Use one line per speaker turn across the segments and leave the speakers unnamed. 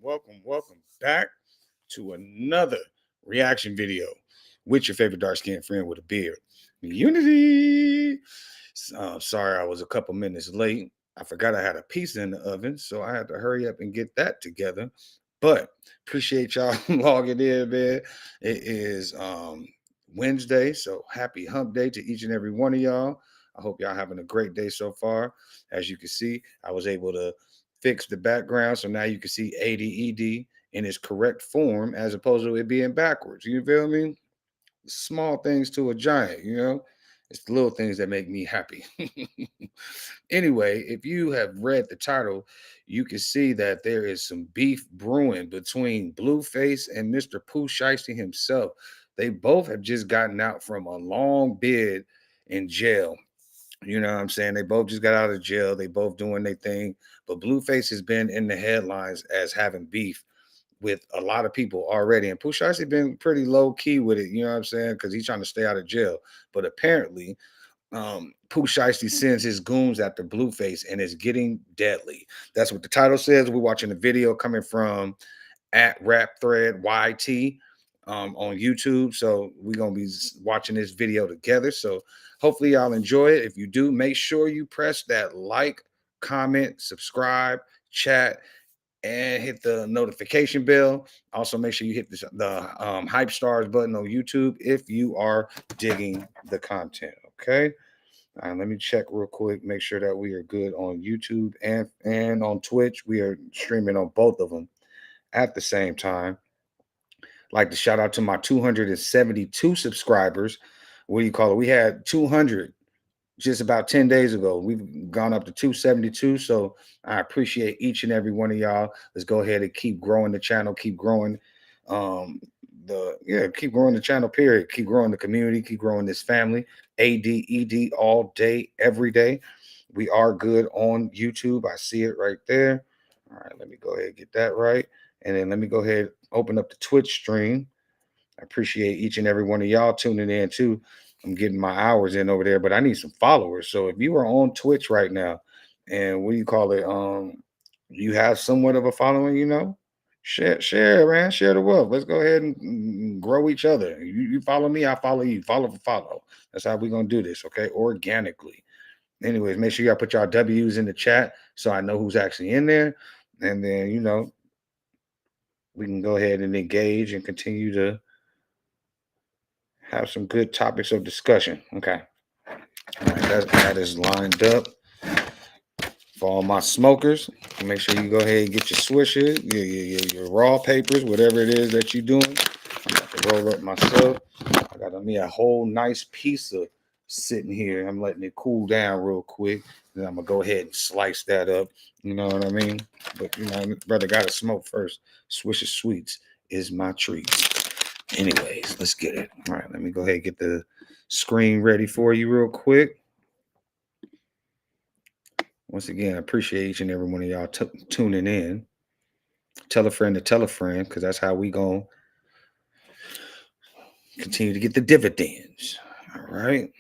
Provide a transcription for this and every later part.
welcome back to another reaction video with your favorite dark skinned friend with a beard. Unity. Sorry, I was a couple minutes late. I forgot I had a pizza in the oven, so I had to hurry up and get that together. But appreciate y'all logging in, man. It is Wednesday, so happy hump day to each and every one of y'all. I hope y'all having a great day so far. As you can see, I was able to fix the background, so now you can see ADED in its correct form as opposed to it being backwards. You feel me? Small things to a giant, you know? It's the little things that make me happy. Anyway, if you have read the title, you can see that there is some beef brewing between Blueface and Mr. Pooh Sheisty himself. They both have just gotten out from a long bid in jail. You know what I'm saying? They both just got out of jail. They both doing their thing. But Blueface has been in the headlines as having beef with a lot of people already. And Pooh Shiesty been pretty low key with it, you know what I'm saying? Because he's trying to stay out of jail. But apparently, Pooh Shiesty sends his goons after Blueface and it's getting deadly. That's what the title says. We're watching the video coming from at Rap Thread YT on YouTube. So we're gonna be watching this video together. So hopefully y'all enjoy it. If you do, make sure you press that like, comment, subscribe, chat, and hit the notification bell. Also, make sure you hit the hype stars button on YouTube if you are digging the content. Okay. Let me check real quick, make sure that we are good on YouTube and on Twitch. We are streaming on both of them at the same time. Like to shout out to my 272 subscribers. What do you call it? We had 200 just about 10 days ago. We've gone up to 272. So I appreciate each and every one of y'all. Let's go ahead and keep growing the channel, keep growing keep growing the channel, period. Keep growing the community, keep growing this family. ADED all day, every day. We are good on YouTube. I see it right there. All right, let me go ahead and get that right. And then let me go ahead and open up the Twitch stream. I appreciate each and every one of y'all tuning in too. I'm getting my hours in over there, but I need some followers. So if you are on Twitch right now and what do you call it? You have somewhat of a following, you know, share, man, share the wealth. Let's go ahead and grow each other. You follow me, I follow you. Follow for follow. That's how we're gonna do this, okay? Organically. Anyways, make sure y'all put y'all W's in the chat so I know who's actually in there. And then, you know, we can go ahead and engage and continue to have some good topics of discussion. Okay. All right, that is lined up. For all my smokers, make sure you go ahead and get your swishers, your raw papers, whatever it is that you're doing. I'm about to roll up myself. I got me a whole nice pizza sitting here. I'm letting it cool down real quick. Then I'm going to go ahead and slice that up. You know what I mean? But, you know, brother, got to smoke first. Swisher Sweets is my treat. Anyways, let's get it. All right, let me go ahead and get the screen ready for you real quick. Once again, I appreciate each and every one of y'all tuning in. Tell a friend to tell a friend, because that's how we going to continue to get the dividends. All right.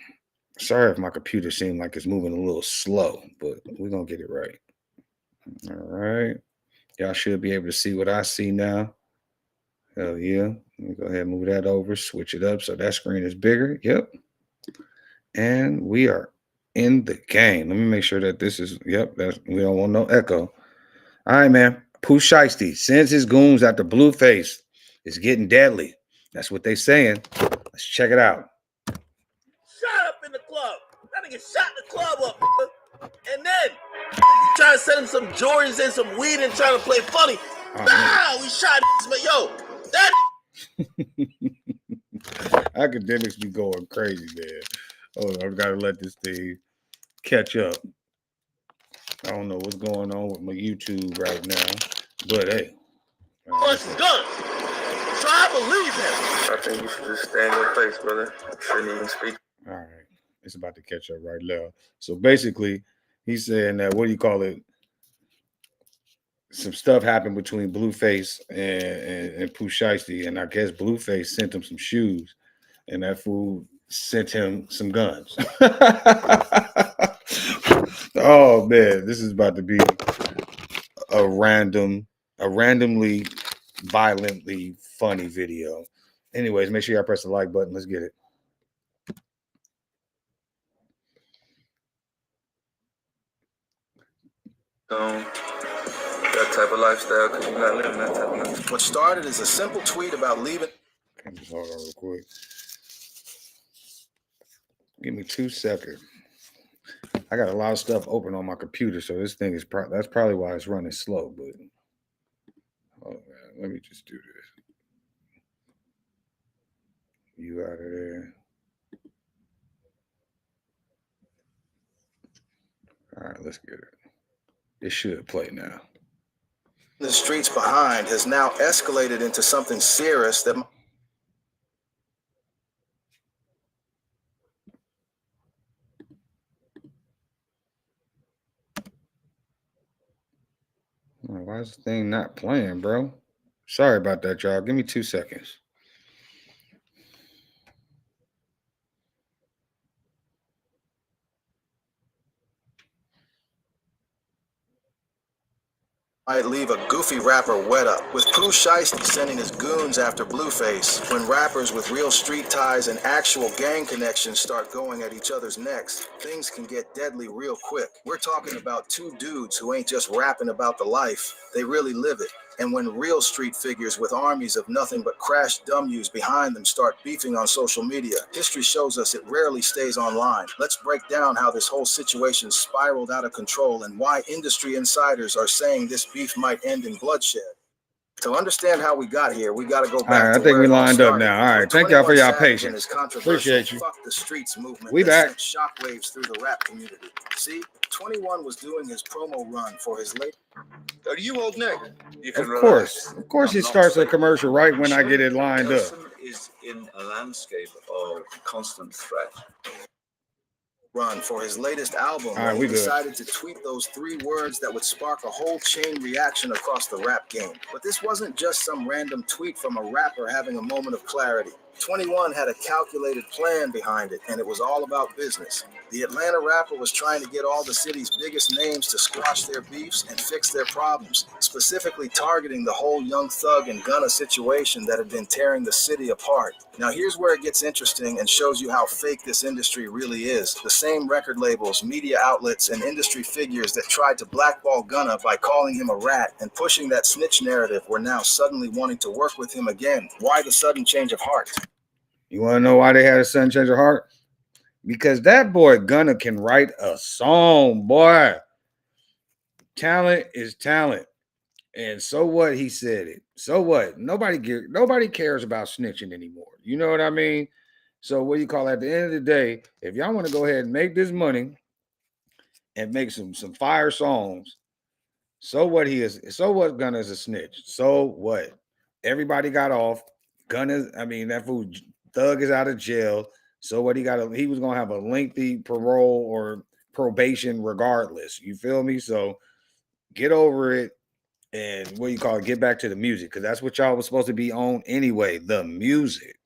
Sorry if my computer seemed like it's moving a little slow, but we're going to get it right. All right. Y'all should be able to see what I see now. Hell yeah. Let me go ahead and move that over, switch it up so that screen is bigger. Yep. And we are in the game. Let me make sure that this is, yep, we don't want no echo. All right, man. Pooh Shiesty sends his goons after Blueface. It's getting deadly. That's what they saying. Let's check it out.
Shot up in the club. That nigga shot the club up. And then trying to send him some Jordans and some weed and trying to play funny. We shot but yo, that
academics be going crazy, man. Hold on, I've got to let this thing catch up. I don't know what's going on with my YouTube right now, but hey.
What's his gun? So I believe him.
I think you should just stay in your place, brother. You shouldn't even speak.
All right. It's about to catch up right now. So basically, he's saying that, what do you call it? Some stuff happened between Blueface and Pooh Shiesty, and I guess Blueface sent him some shoes, and that fool sent him some guns. Oh man, this is about to be a random a randomly, violently funny video. Anyways, make sure y'all press the like button. Let's get it.
That type of lifestyle, because you're not living that type of lifestyle.
What started as a simple tweet about leaving.
Okay, just hold on real quick. Give me 2 seconds. I got a lot of stuff open on my computer, so this thing is that's probably why it's running slow. But hold on, let me just do this. You out of there. All right, let's get it. It should play now.
The streets behind has now escalated into something serious that.
Why is this thing not playing, bro? Sorry about that, y'all. Give me 2 seconds.
Might leave a goofy rapper wet up, with Pooh Sheisty sending his goons after Blueface. When rappers with real street ties and actual gang connections start going at each other's necks, things can get deadly real quick. We're talking about two dudes who ain't just rapping about the life, they really live it. And when real street figures with armies of nothing but crashed dumb-yous behind them start beefing on social media, history shows us it rarely stays online. Let's break down how this whole situation spiraled out of control and why industry insiders are saying this beef might end in bloodshed. To understand how we got here, we got to go back.
All right,
to
I think
where
we
it all
lined up
started,
now. All right,
with
thank y'all for
21
y'all
Savage and
patience.
his controversial
Appreciate you.
Fuck the Streets movement
We
that
back.
sent shockwaves through the rap community. See, 21 was doing his promo run for his late.
Are you old Nick? You can
Of course he starts a commercial right when I get it lined up.
Is in a landscape of constant threat.
Run for his latest album,
All right,
he
we good.
decided to tweet those 3 words that would spark a whole chain reaction across the rap game. But this wasn't just some random tweet from a rapper having a moment of clarity. 21 had a calculated plan behind it, and it was all about business. The Atlanta rapper was trying to get all the city's biggest names to squash their beefs and fix their problems, specifically targeting the whole Young Thug and Gunna situation that had been tearing the city apart. Now here's where it gets interesting and shows you how fake this industry really is. The same record labels, media outlets, and industry figures that tried to blackball Gunna by calling him a rat and pushing that snitch narrative were now suddenly wanting to work with him again. Why the sudden change of heart?
You want to know why they had a sudden change of heart? Because that boy Gunna can write a song, boy. Talent is talent. And so what? He said it. So what? Nobody cares about snitching anymore. You know what I mean? So what do you call it? At the end of the day, if y'all want to go ahead and make this money and make some fire songs, so what Gunna is a snitch. So what? Everybody got off. That fool Thug is out of jail. So what? He was gonna have a lengthy parole or probation regardless. You feel me? So get over it and get back to the music, because that's what y'all was supposed to be on anyway, the music.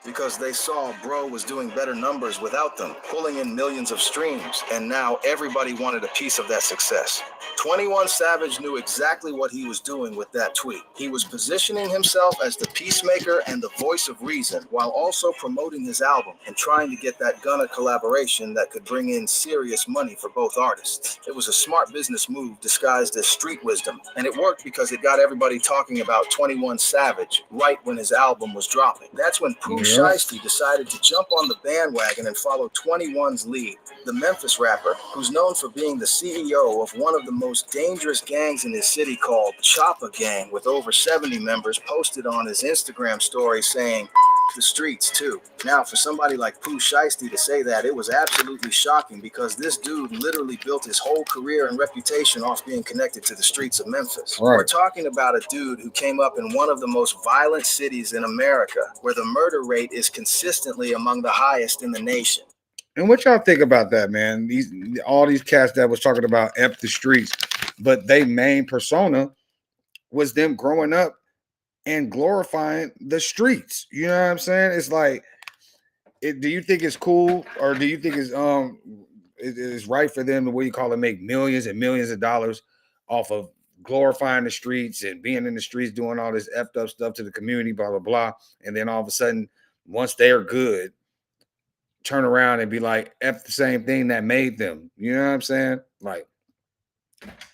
Because they saw Bro was doing better numbers without them, pulling in millions of streams, and now everybody wanted a piece of that success. 21 Savage knew exactly what he was doing with that tweet. He was positioning himself as the peacemaker and the voice of reason, while also promoting his album and trying to get that Gunna collaboration that could bring in serious money for both artists. It was a smart business move disguised as street wisdom, and it worked because it got everybody talking about 21 Savage right when his album was dropping. That's when Pooh Sheisty decided to jump on the bandwagon and follow 21's lead. The Memphis rapper, who's known for being the CEO of one of the most dangerous gangs in his city called Chopper Gang, with over 70 members, posted on his Instagram story saying, the streets too. Now, for somebody like Pooh Sheisty to say that, it was absolutely shocking, because this dude literally built his whole career and reputation off being connected to the streets of Memphis.
Right.
We're talking about a dude who came up in one of the most violent cities in America, where the murder rate is consistently among the highest in the nation.
And what y'all think about that, man? All these cats that was talking about F the streets, but they main persona was them growing up and glorifying the streets. You know what I'm saying? It's like, do you think it's cool, or do you think it's right for them to make millions and millions of dollars off of glorifying the streets and being in the streets, doing all this effed up stuff to the community, blah, blah, blah. And then all of a sudden, once they are good, turn around and be like, F the same thing that made them. You know what I'm saying? Like,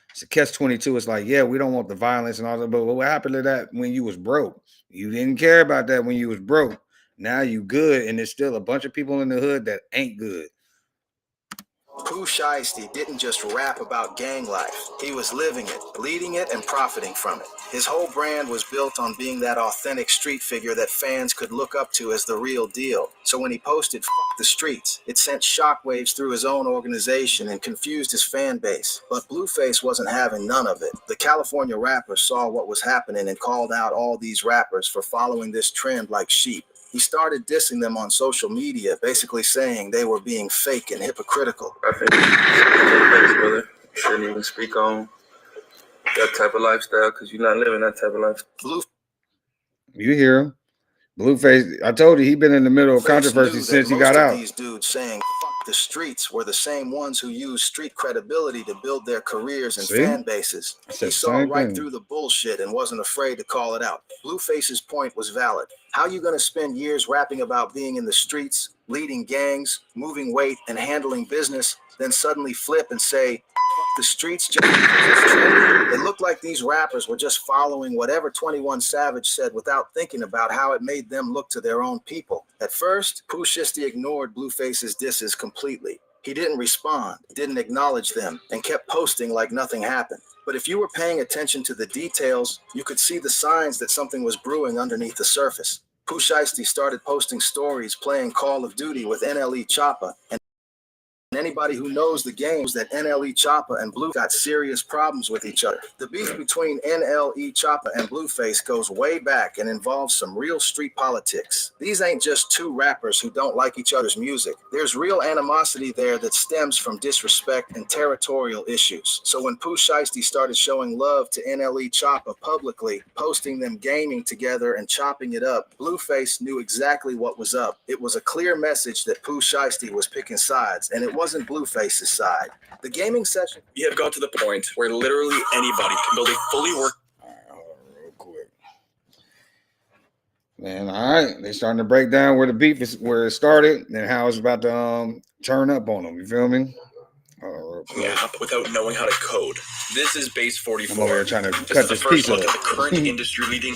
it's a catch-22. It's like, yeah, we don't want the violence and all that, but what happened to that when you was broke? You didn't care about that when you was broke. Now you good, and there's still a bunch of people in the hood that ain't good.
Pooh Sheisty didn't just rap about gang life. He was living it, bleeding it, and profiting from it. His whole brand was built on being that authentic street figure that fans could look up to as the real deal. So when he posted "F the streets," it sent shockwaves through his own organization and confused his fan base. But Blueface wasn't having none of it. The California rapper saw what was happening and called out all these rappers for following this trend like sheep. He started dissing them on social media, basically saying they were being fake and hypocritical.
I think Blueface, brother, you shouldn't even speak on that type of lifestyle because you're not living that type of lifestyle.
You hear him. Blueface, I told you, he been in the middle of controversy since he got out.
These dudes saying "Fuck the streets" were the same ones who used street credibility to build their careers and fan bases. He saw right through the bullshit and wasn't afraid to call it out. Blueface's point was valid. How you going to spend years rapping about being in the streets, leading gangs, moving weight, and handling business, then suddenly flip and say, "Fuck the streets" just because it's trendy? It looked like these rappers were just following whatever 21 Savage said without thinking about how it made them look to their own people. At first, Pooh Sheisty ignored Blueface's disses completely. He didn't respond, didn't acknowledge them, and kept posting like nothing happened. But if you were paying attention to the details, you could see the signs that something was brewing underneath the surface. Pooh Sheisty started posting stories playing Call of Duty with NLE Choppa, and anybody who knows the games that NLE Choppa and Blue got serious problems with each other. The beef between NLE Choppa and Blueface goes way back and involves some real street politics. These ain't just two rappers who don't like each other's music. There's real animosity there that stems from disrespect and territorial issues. So when Pooh Sheisty started showing love to NLE Choppa publicly, posting them gaming together and chopping it up, Blueface knew exactly what was up. It was a clear message that Pooh Sheisty was picking sides, and it wasn't Blueface's side. The gaming session.
We have got to the point where literally anybody can build a fully work.
All right, hold on real quick. Man, all right. They're starting to break down where the beef is, where it started, and how it's about to turn up on them. You feel me?
App without knowing how to code. This is base 44.
I'm over here trying to
This
cut
is the
this
first
piece
look
up.
at the current industry-leading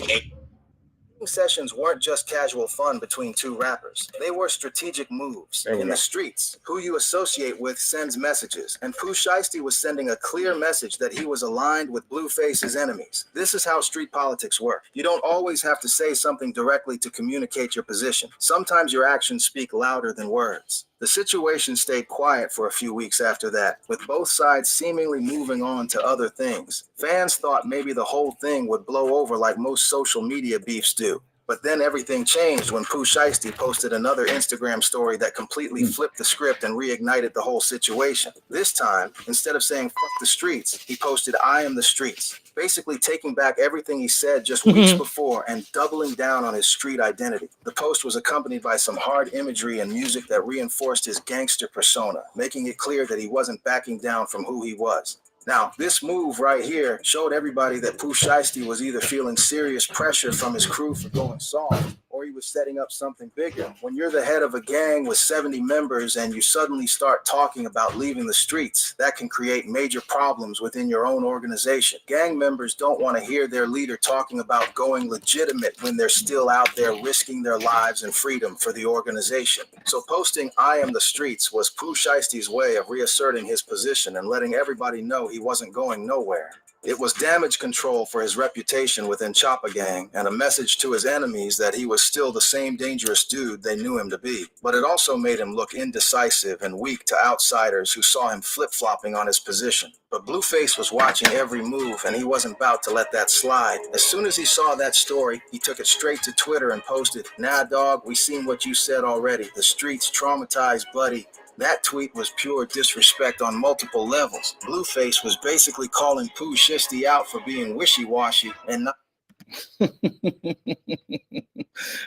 Sessions weren't just casual fun between two rappers. They were strategic moves. In the streets, who you associate with sends messages, and Pooh Sheisty was sending a clear message that he was aligned with Blueface's enemies. This is how street politics work. You don't always have to say something directly to communicate your position. Sometimes your actions speak louder than words. The situation stayed quiet for a few weeks after that, with both sides seemingly moving on to other things. Fans thought maybe the whole thing would blow over like most social media beefs do. But then everything changed when Pooh Sheisty posted another Instagram story that completely flipped the script and reignited the whole situation. This time, instead of saying "fuck the streets," he posted "I am the streets," basically taking back everything he said just weeks before and doubling down on his street identity. The post was accompanied by some hard imagery and music that reinforced his gangster persona, making it clear that he wasn't backing down from who he was. Now, this move right here showed everybody that Pooh Sheisty was either feeling serious pressure from his crew for going soft, or he was setting up something bigger. When you're the head of a gang with 70 members and you suddenly start talking about leaving the streets, that can create major problems within your own organization. Gang members don't want to hear their leader talking about going legitimate when they're still out there risking their lives and freedom for the organization. So posting "I am the streets" was Pooh Sheisty's way of reasserting his position and letting everybody know he wasn't going nowhere. It was damage control for his reputation within Choppa Gang and a message to his enemies that he was still the same dangerous dude they knew him to be. But it also made him look indecisive and weak to outsiders who saw him flip-flopping on his position. But Blueface was watching every move, and he wasn't about to let that slide. As soon as he saw that story, he took it straight to Twitter and posted, "Nah, dog, we seen what you said already. The streets traumatized Buddy." That tweet was pure disrespect on multiple levels. Blueface was basically calling Pooh Sheisty out for being wishy-washy and not.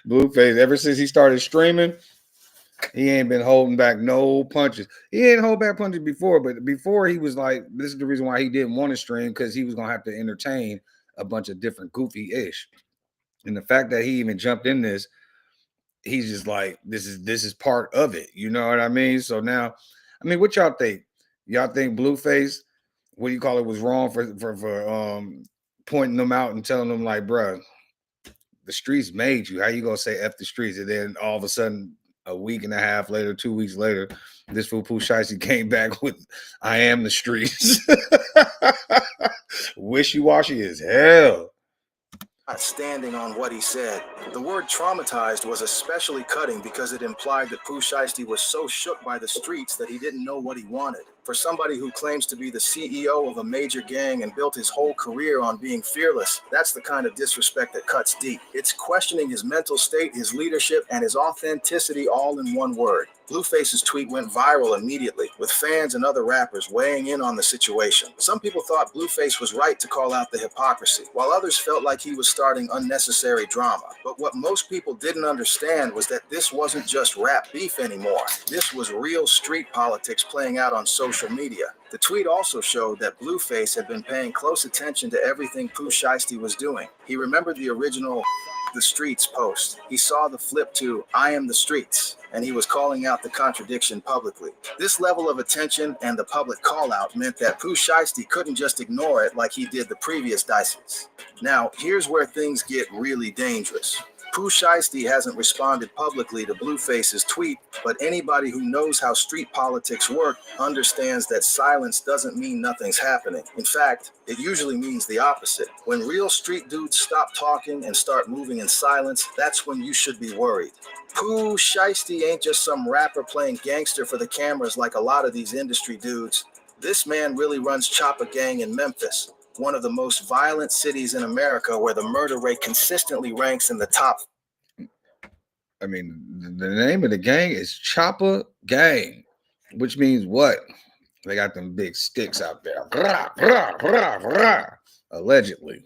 Blueface, ever since he started streaming, He ain't been holding back no punches. He ain't hold back punches before, but before he was like, this is the reason why he didn't want to stream, because he was gonna have to entertain a bunch of different goofy ish. And the fact that he even jumped in this, he's just like, this is part of it. You know what I mean? So now, I mean, what y'all think? Y'all think Blueface, what do you call it, was wrong for pointing them out and telling them like, bruh, the streets made you. How you gonna say F the streets? And then all of a sudden, a week and a half later, 2 weeks later, this fool Pooh Sheisty came back with I am the streets. Wishy-washy as hell.
Not standing on what he said. The word traumatized was especially cutting because it implied that Pooh Shiesty was so shook by the streets that he didn't know what he wanted. For somebody who claims to be the CEO of a major gang and built his whole career on being fearless, that's the kind of disrespect that cuts deep. It's questioning his mental state, his leadership, and his authenticity all in one word. Blueface's tweet went viral immediately, with fans and other rappers weighing in on the situation. Some people thought Blueface was right to call out the hypocrisy, while others felt like he was starting unnecessary drama. But what most people didn't understand was that this wasn't just rap beef anymore. This was real street politics playing out on social media. The tweet also showed that Blueface had been paying close attention to everything Pooh Shiesty was doing. He remembered the original the streets post. He saw the flip to I am the streets, and he was calling out the contradiction publicly. This level of attention and the public call out meant that Pooh Shiesty couldn't just ignore it like he did the previous dices. Now, here's where things get really dangerous. Pooh Shiesty hasn't responded publicly to Blueface's tweet, but anybody who knows how street politics work understands that silence doesn't mean nothing's happening. In fact, it usually means the opposite. When real street dudes stop talking and start moving in silence, that's when you should be worried. Pooh Shiesty ain't just some rapper playing gangster for the cameras like a lot of these industry dudes. This man really runs Chopper Gang in Memphis, one of the most violent cities in America where the murder rate consistently ranks in the top.
I mean, the name of the gang is Chopper Gang, which means what? They got them big sticks out there. Rah, rah, rah, rah, allegedly.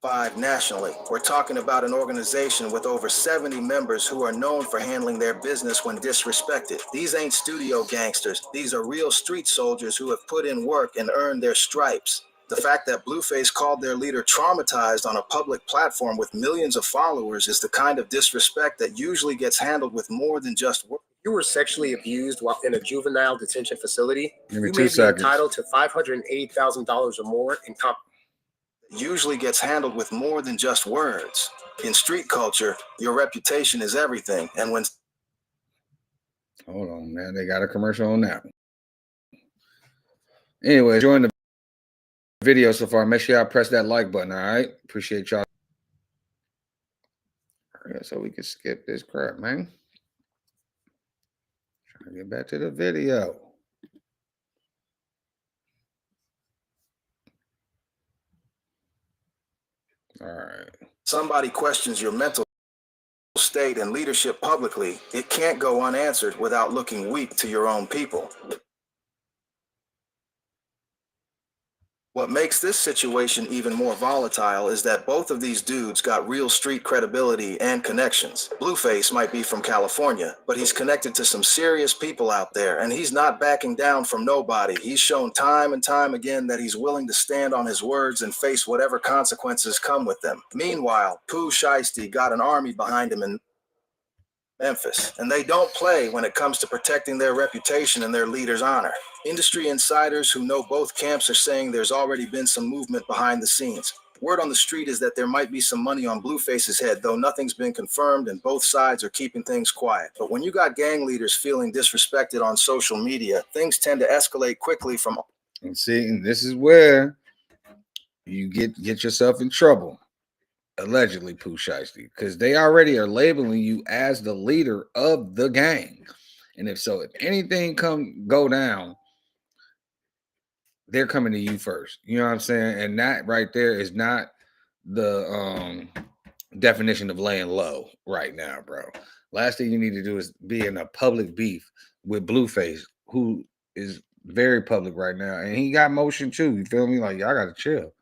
5 nationally. We're talking about an organization with over 70 members who are known for handling their business when disrespected. These ain't studio gangsters. These are real street soldiers who have put in work and earned their stripes. The fact that Blueface called their leader traumatized on a public platform with millions of followers is the kind of disrespect that usually gets handled with more than just work.
You were sexually abused while in a juvenile detention facility.
Give me
you
2
may
seconds.
be entitled to $580,000 or more in compensation.
Usually gets handled with more than just words. In street culture, your reputation is everything. And when...
Hold on, man. They got a commercial on that. Anyway, enjoying the video so far. Make sure y'all press that like button, all right? Appreciate y'all. All right, so we can skip this crap, man. Trying to get back to the video. All right.
Somebody questions your mental state and leadership publicly, it can't go unanswered without looking weak to your own people. What makes this situation even more volatile is that both of these dudes got real street credibility and connections. Blueface might be from California, but he's connected to some serious people out there, and he's not backing down from nobody. He's shown time and time again that he's willing to stand on his words and face whatever consequences come with them. Meanwhile, Pooh Shiesty got an army behind him in Memphis, and they don't play when it comes to protecting their reputation and their leader's honor. Industry insiders who know both camps are saying there's already been some movement behind the scenes. Word on the street is that there might be some money on Blueface's head, though nothing's been confirmed and both sides are keeping things quiet. But when you got gang leaders feeling disrespected on social media, things tend to escalate quickly from...
And see, and this is where you get yourself in trouble. Allegedly, Pooh Shiesty, because they already are labeling you as the leader of the gang. And if anything go down, they're coming to you first. You know what I'm saying? And that right there is not the definition of laying low right now, bro. Last thing you need to do is be in a public beef with Blueface, who is very public right now. And he got motion too. You feel me? Like, y'all got to chill.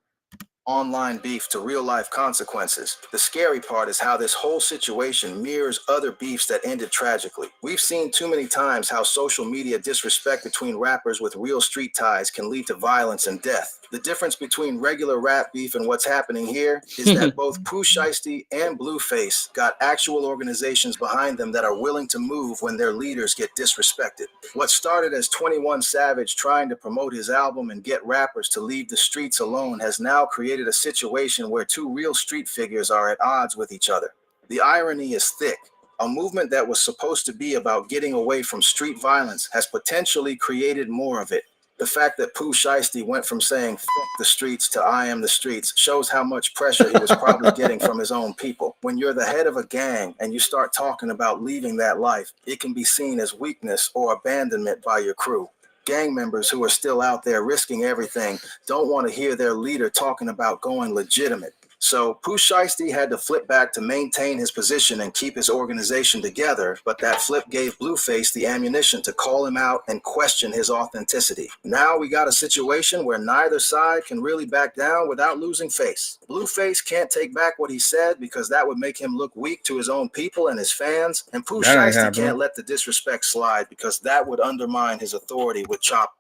online beef to real-life consequences. The scary part is how this whole situation mirrors other beefs that ended tragically. We've seen too many times how social media disrespect between rappers with real street ties can lead to violence and death. The difference between regular rap beef and what's happening here is that both Pooh, Sheisty and Blueface got actual organizations behind them that are willing to move when their leaders get disrespected. What started as 21 Savage trying to promote his album and get rappers to leave the streets alone has now created a situation where two real street figures are at odds with each other. The irony is thick. A movement that was supposed to be about getting away from street violence has potentially created more of it. The fact that Pooh Shiesty went from saying "fuck the streets" to "I am the streets" shows how much pressure he was probably getting from his own people. When you're the head of a gang and you start talking about leaving that life, it can be seen as weakness or abandonment by your crew. Gang members who are still out there risking everything don't want to hear their leader talking about going legitimate. So Pooh Shiesty had to flip back to maintain his position and keep his organization together, but that flip gave Blueface the ammunition to call him out and question his authenticity. Now we got a situation where neither side can really back down without losing face. Blueface can't take back what he said because that would make him look weak to his own people and his fans, and Pooh Shiesty can't let the disrespect slide because that would undermine his authority with Chop.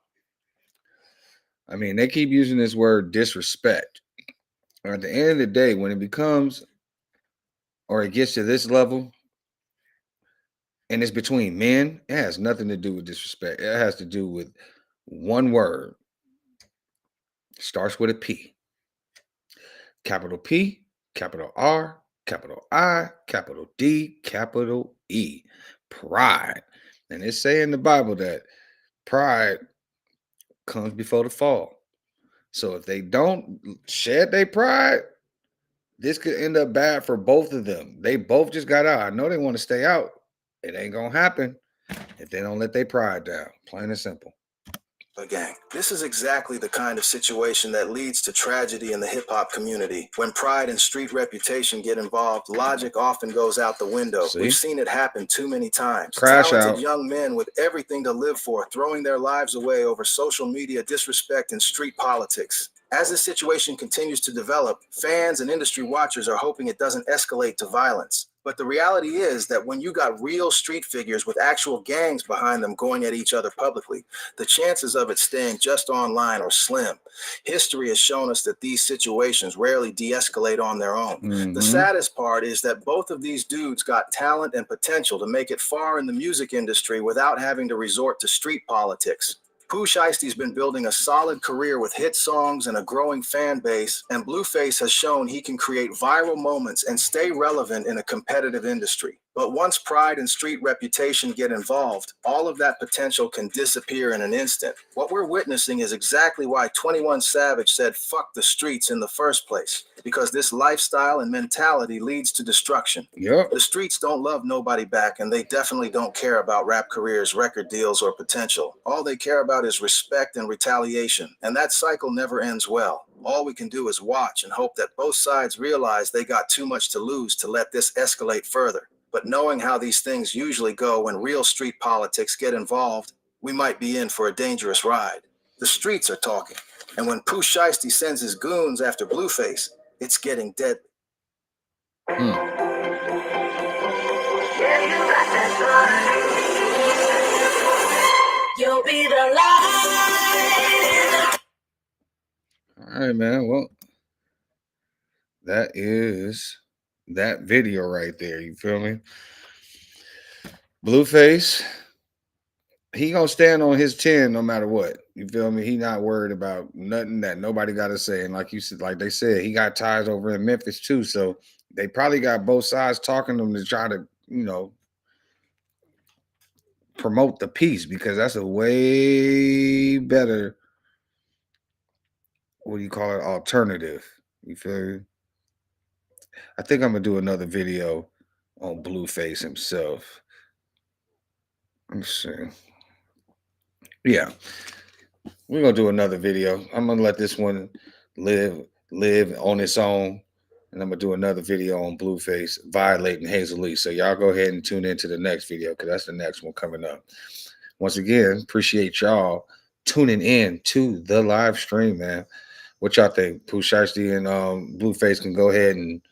I mean, they keep using this word disrespect. At the end of the day, when it becomes or it gets to this level and it's between men, it has nothing to do with disrespect. It has to do with one word. It starts with a P. Capital P, capital R, capital I, capital D, capital E. Pride. And it say in the Bible that pride comes before the fall. So if they don't shed their pride, this could end up bad for both of them. They both just got out. I know they want to stay out. It ain't going to happen if they don't let their pride down. Plain and simple.
Gang. This is exactly the kind of situation that leads to tragedy in the hip-hop community. When pride and street reputation get involved, logic often goes out the window.
See?
We've seen it happen too many times.
Crash
Talented
out.
young men with everything to live for, throwing their lives away over social media disrespect and street politics. As this situation continues to develop, fans and industry watchers are hoping it doesn't escalate to violence. But the reality is that when you got real street figures with actual gangs behind them going at each other publicly, the chances of it staying just online are slim. History has shown us that these situations rarely de-escalate on their own. The saddest part is that both of these dudes got talent and potential to make it far in the music industry without having to resort to street politics. Pooh Shiesty's been building a solid career with hit songs and a growing fan base, and Blueface has shown he can create viral moments and stay relevant in a competitive industry. But once pride and street reputation get involved, all of that potential can disappear in an instant. What we're witnessing is exactly why 21 Savage said "fuck the streets" in the first place, because this lifestyle and mentality leads to destruction.
Yep.
The streets don't love nobody back, and they definitely don't care about rap careers, record deals, or potential. All they care about is respect and retaliation, and that cycle never ends well. All we can do is watch and hope that both sides realize they got too much to lose to let this escalate further. But knowing how these things usually go when real street politics get involved, we might be in for a dangerous ride. The streets are talking, and when Pooh Shiesty sends his goons after Blueface, it's getting deadly.
You'll be the light.
All right, man. Well, that is that video right there. You feel me? Blueface, he gonna stand on his 10 no matter what. You feel me? He not worried about nothing that nobody got to say. And like you said, like they said, he got ties over in Memphis too. So they probably got both sides talking to him to try to, you know, promote the peace, because that's a way better, what do you call it, alternative. You feel me? I think I'm gonna do another video on Blueface himself. Let me see. Yeah, we're gonna do another video. I'm gonna let this one live on its own, and I'm gonna do another video on Blueface violating Hazel Lee. So y'all go ahead and tune into the next video, because that's the next one coming up. Once again, appreciate y'all tuning in to the live stream, man. What y'all think? Pooh, Sheisty, and Blueface can go ahead and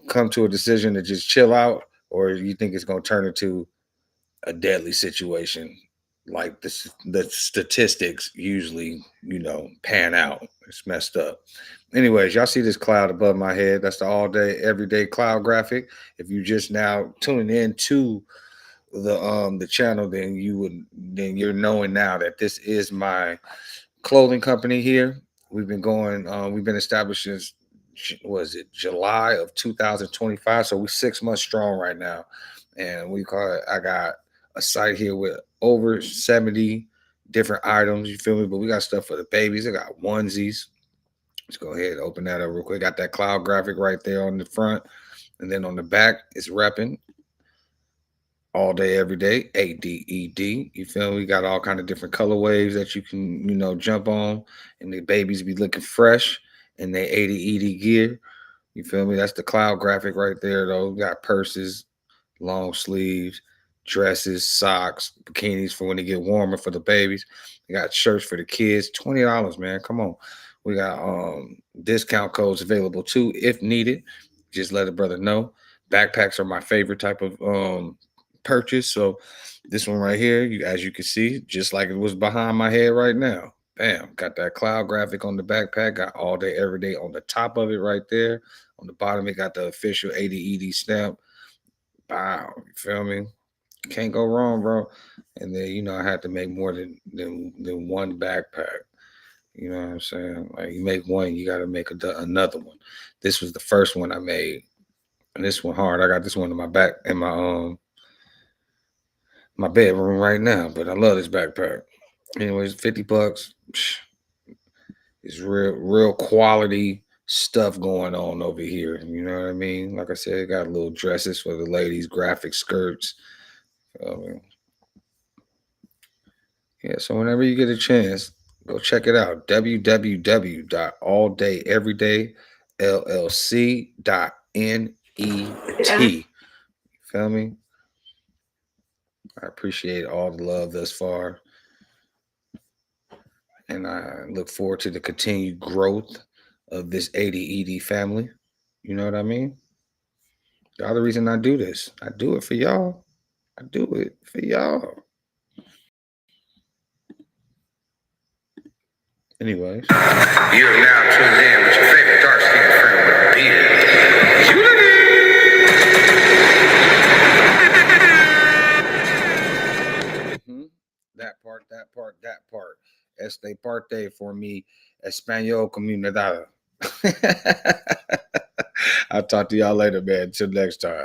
come to a decision to just chill out, or you think it's going to turn into a deadly situation like this? The statistics usually, pan out. It's messed up. Anyways, y'all see this cloud above my head? That's the all day, everyday cloud graphic. If you just now tuning in to the channel, then you're knowing now that this is my clothing company here. We've been established since, was it July of 2025? So we're 6 months strong right now. And I got a site here with over 70 different items. You feel me? But we got stuff for the babies. I got onesies. Let's go ahead and open that up real quick. Got that cloud graphic right there on the front. And then on the back, it's repping all day, every day, ADED. You feel me? We got all kind of different color waves that you can, jump on. And the babies be looking fresh in their ADED gear. You feel me? That's the cloud graphic right there, though. We got purses, long sleeves, dresses, socks, bikinis for when they get warmer for the babies. We got shirts for the kids, $20, man. Come on. We got discount codes available too if needed. Just let a brother know. Backpacks are my favorite type of purchase. So this one right here, as you can see, just like it was behind my head right now. Bam, got that cloud graphic on the backpack. Got all day, every day on the top of it right there. On the bottom, it got the official ADED stamp. Wow, you feel me? Can't go wrong, bro. And then I had to make more than one backpack. You know what I'm saying? Like, you make one, you got to make another one. This was the first one I made, and this one hard. I got this one in my back in my bedroom right now, but I love this backpack. Anyways, $50. It's real quality stuff going on over here. You know what I mean? Like I said, got little dresses for the ladies, graphic skirts. Yeah, so whenever you get a chance, go check it out. www.alldayeverydayllc.net. You feel me? I appreciate all the love thus far. And I look forward to the continued growth of this ADED family. You know what I mean? The other reason I do this, I do it for y'all. I do it for y'all. Anyways, you're now tuned in with your favorite dark skinned friend with a beard. That part. Este parte for me, Espanol comunidad. I'll talk to y'all later, man. Until next time.